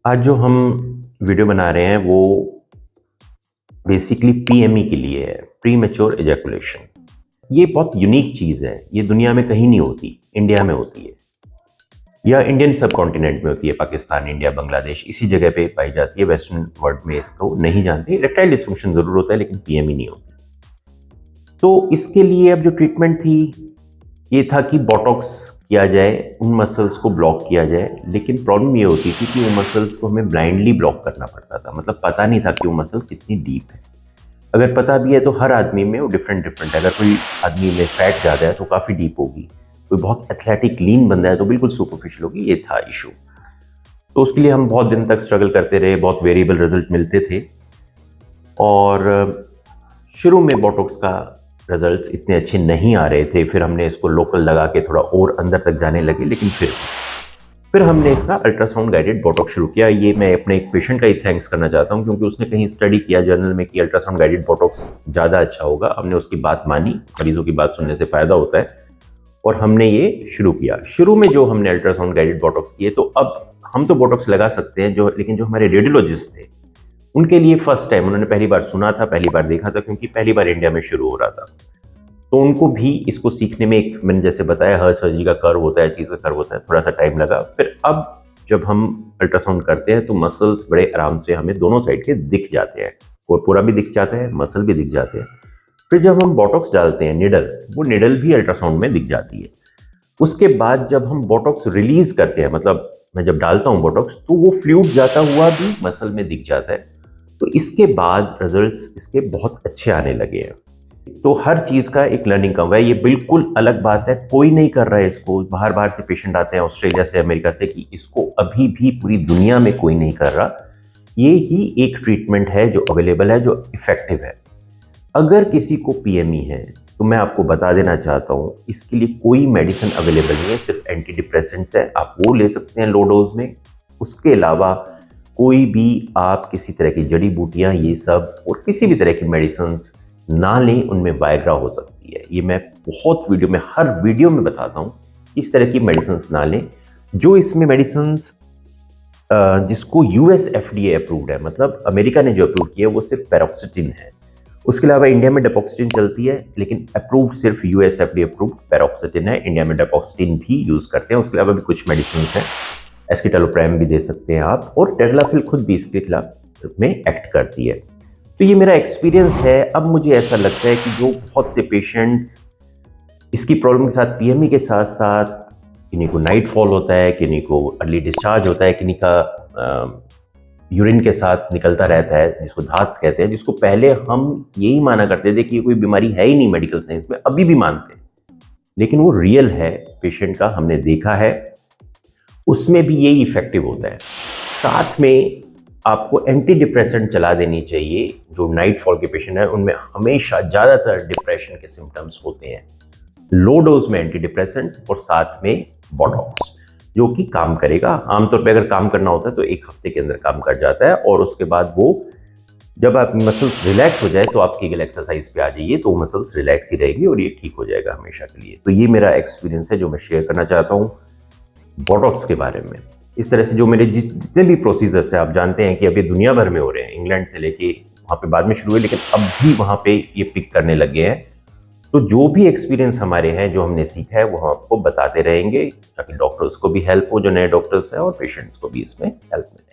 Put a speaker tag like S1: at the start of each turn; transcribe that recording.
S1: आज जो हम वीडियो बना रहे हैं वो बेसिकली पीएमई के लिए है, प्री मैच्योर एजैकुलेशन। ये बहुत यूनिक चीज़ है, ये दुनिया में कहीं नहीं होती, इंडिया में होती है या इंडियन सब कॉन्टिनेंट में होती है। पाकिस्तान, इंडिया, बांग्लादेश इसी जगह पे पाई जाती है। वेस्टर्न वर्ल्ड में इसको नहीं जानते। इरेक्टाइल डिस्फंक्शन जरूर होता है लेकिन पीएमई नहीं होती। तो इसके लिए अब जो ट्रीटमेंट थी ये था कि बोटॉक्स किया जाए, उन मसल्स को ब्लॉक किया जाए। लेकिन प्रॉब्लम ये होती थी कि वो मसल्स को हमें ब्लाइंडली ब्लॉक करना पड़ता था। मतलब पता नहीं था कि वो मसल कितनी डीप है। अगर पता भी है तो हर आदमी में वो डिफरेंट डिफरेंट है। अगर कोई आदमी में फैट ज़्यादा है तो काफ़ी डीप होगी, कोई बहुत एथलेटिक लीन बंदा है तो बिल्कुल सुपरफिशियल होगी। ये था इशू। तो उसके लिए हम बहुत दिन तक स्ट्रगल करते रहे, बहुत वेरिएबल रिजल्ट मिलते थे। और शुरू में बोटॉक्स का रिजल्ट्स इतने अच्छे नहीं आ रहे थे। फिर हमने इसको लोकल लगा के थोड़ा और अंदर तक जाने लगे। लेकिन फिर हमने इसका अल्ट्रासाउंड गाइडेड बोटॉक्स शुरू किया। ये मैं अपने एक पेशेंट का ही थैंक्स करना चाहता हूँ, क्योंकि उसने कहीं स्टडी किया जर्नल में कि अल्ट्रासाउंड गाइडेड बोटॉक्स ज़्यादा अच्छा होगा। हमने उसकी बात मानी, मरीजों की बात सुनने से फ़ायदा होता है, और हमने ये शुरू किया। शुरू में जो हमने अल्ट्रासाउंड गाइडेड बोटॉक्स किए, तो अब हम तो बोटॉक्स लगा सकते हैं लेकिन जो हमारे रेडियोलॉजिस्ट थे उनके लिए फर्स्ट टाइम, उन्होंने पहली बार सुना था, पहली बार देखा था, क्योंकि पहली बार इंडिया में शुरू हो रहा था। तो उनको भी इसको सीखने में, एक मैंने जैसे बताया हर सर्जरी का कर्व होता है, चीज़ का कर्व होता है, थोड़ा सा टाइम लगा। फिर अब जब हम अल्ट्रासाउंड करते हैं तो मसल्स बड़े आराम से हमें दोनों साइड के दिख जाते हैं, पूरा भी दिख जाता है, मसल भी दिख जाते हैं। फिर जब हम बोटॉक्स डालते हैं निडल, वो निडल भी अल्ट्रासाउंड में दिख जाती है। उसके बाद जब हम बोटॉक्स रिलीज करते हैं, मतलब मैं जब डालता हूँ बोटॉक्स, तो वो फ्लूइड जाता हुआ भी मसल में दिख जाता है। तो इसके बाद रिजल्ट्स इसके बहुत अच्छे आने लगे हैं। तो हर चीज़ का एक लर्निंग कर्व है। ये बिल्कुल अलग बात है, कोई नहीं कर रहा है इसको। बाहर बाहर से पेशेंट आते हैं, ऑस्ट्रेलिया से, अमेरिका से, कि इसको अभी भी पूरी दुनिया में कोई नहीं कर रहा। ये ही एक ट्रीटमेंट है जो अवेलेबल है, जो इफेक्टिव है। अगर किसी को पीएमई है तो मैं आपको बता देना चाहता हूँ, इसके लिए कोई मेडिसिन अवेलेबल नहीं है, सिर्फ एंटी डिप्रेसेंट्स है। आप वो ले सकते हैं लो डोज में। उसके अलावा कोई भी आप किसी तरह की जड़ी बूटियाँ, ये सब, और किसी भी तरह की मेडिसिन्स ना लें, उनमें वायग्रा हो सकती है। ये मैं बहुत वीडियो में, हर वीडियो में बताता हूँ, इस तरह की मेडिसिन्स ना लें। जो इसमें मेडिसिन्स जिसको यूएस एफडीए अप्रूव्ड है, मतलब अमेरिका ने जो अप्रूव किया है, वो सिर्फ पैरोक्सिटिन है। उसके अलावा इंडिया में डेपोक्सिटिन चलती है, लेकिन अप्रूव्ड सिर्फ यूएस एफडीए अप्रूव्ड पैरोक्सिटिन है। इंडिया में डेपोक्सिटिन भी यूज करते हैं। उसके अलावा भी कुछ मेडिसिन्स हैं, एस्किटालोप्राम भी दे सकते हैं आप, और टेडलाफिल खुद भी इसके खिलाफ में एक्ट करती है। तो ये मेरा एक्सपीरियंस है। अब मुझे ऐसा लगता है कि जो बहुत से पेशेंट्स इसकी प्रॉब्लम के साथ, पीएमई के साथ साथ, किन्हीं को नाइट फॉल होता है, किन्हीं को अर्ली डिस्चार्ज होता है, किन्हीं का यूरिन के साथ निकलता रहता है, जिसको धात कहते हैं, जिसको पहले हम यही माना करते थे कि ये कोई बीमारी है ही नहीं मेडिकल साइंस में, अभी भी मानते हैं, लेकिन वो रियल है पेशेंट का, हमने देखा है। उसमें भी यही इफेक्टिव होता है। साथ में आपको एंटी डिप्रेसेंट चला देनी चाहिए। जो नाइट फॉल के पेशेंट हैं उनमें हमेशा ज़्यादातर डिप्रेशन के सिम्टम्स होते हैं। लो डोज में एंटी डिप्रेसेंट और साथ में बोटॉक्स, जो कि काम करेगा। आमतौर पे अगर काम करना होता है तो 1 हफ्ते के अंदर काम कर जाता है, और उसके बाद वो, जब आप मसल्स रिलैक्स हो जाए तो आप कीगल एक्सरसाइज पे आ जाइए, तो मसल्स रिलैक्स ही रहेगी और ये ठीक हो जाएगा हमेशा के लिए। तो ये मेरा एक्सपीरियंस है जो मैं शेयर करना चाहता हूँ बोटॉक्स के बारे में। इस तरह से जो मेरे जितने भी प्रोसीजर्स हैं, आप जानते हैं कि अभी दुनिया भर में हो रहे हैं, इंग्लैंड से लेके वहाँ पे बाद में शुरू हुए, लेकिन अब भी वहाँ पे ये पिक करने लगे हैं। तो जो भी एक्सपीरियंस हमारे हैं, जो हमने सीखा है, वो हम आपको बताते रहेंगे, ताकि डॉक्टर्स को भी हेल्प हो, जो नए डॉक्टर्स हैं, और पेशेंट्स को भी इसमें हेल्प मिले।